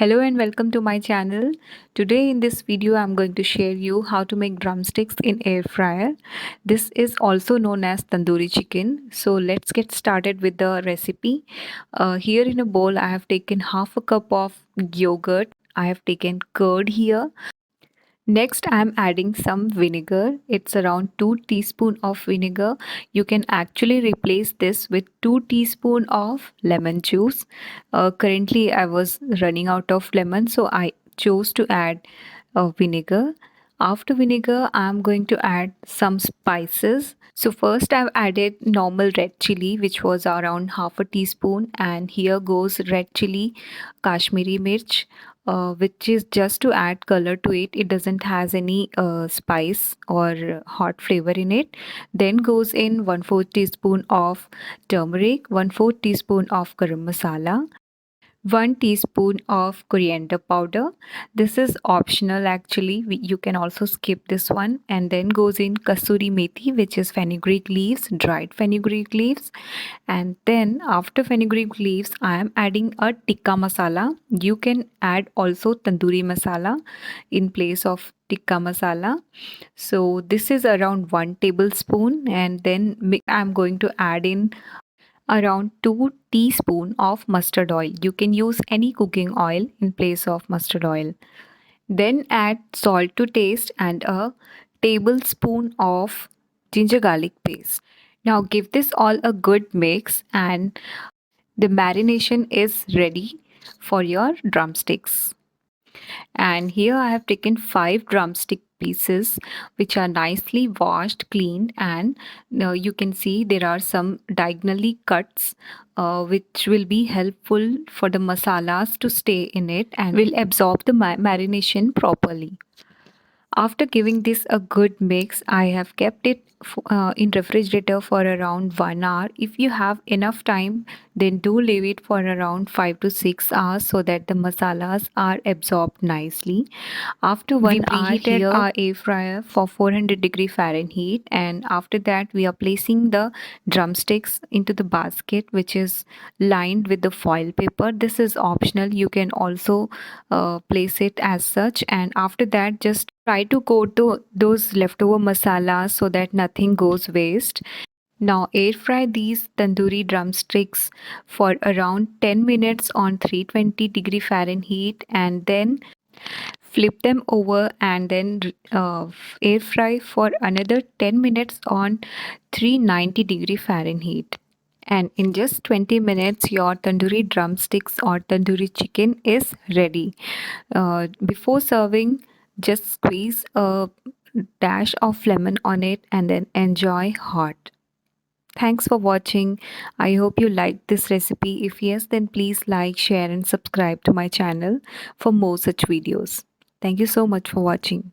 Hello and welcome to my channel. Today in this video I'm going to share you how to make drumsticks in air fryer. This is also known as tandoori chicken. So let's get started with the recipe. Here in a bowl I have taken half a cup of yogurt. I have taken curd here. Next, I'm adding some vinegar. It's around 2 teaspoons of vinegar. You can actually replace this with 2 teaspoons of lemon juice. Currently, I was running out of lemon, so I chose to add vinegar. After vinegar, I'm going to add some spices. So first I've added normal red chili, which was around half a teaspoon, and here goes red chili, Kashmiri mirch, which is just to add color to it. It doesn't has any spice or hot flavor in it. Then goes in 1/4 teaspoon of turmeric, 1/4 teaspoon of garam masala, 1 teaspoon of coriander powder. This is optional actually. You can also skip this one. And then goes in kasuri methi, which is fenugreek leaves, dried fenugreek leaves. And then after fenugreek leaves, I am adding a tikka masala. You can add also tandoori masala in place of tikka masala. So this is around 1 tablespoon. And then I'm going to add in around 2 teaspoon of mustard oil. You can use any cooking oil in place of mustard oil. Then add salt to taste and a tablespoon of ginger garlic paste. Now give this all a good mix and the marination is ready for your drumsticks. And here I have taken 5 drumstick pieces which are nicely washed, cleaned, and you can see there are some diagonally cuts which will be helpful for the masalas to stay in it and will absorb the marination properly. After giving this a good mix, I have kept it in refrigerator for around 1 hour. If you have enough time, then do leave it for around 5 to 6 hours so that the masalas are absorbed nicely. After 1 hour, preheated our air fryer for 400-degree Fahrenheit, and after that we are placing the drumsticks into the basket which is lined with the foil paper. This is optional. You can also place it as such, and after that just try to coat those leftover masalas so that nothing goes waste. Now air fry these tandoori drumsticks for around 10 minutes on 320-degree Fahrenheit, and then flip them over and then air fry for another 10 minutes on 390-degree Fahrenheit. And in just 20 minutes, your tandoori drumsticks or tandoori chicken is ready. Before serving, just squeeze a dash of lemon on it and then enjoy hot. Thanks for watching. I hope you liked this recipe. If yes, then please like, share and subscribe to my channel for more such videos. Thank you so much for watching.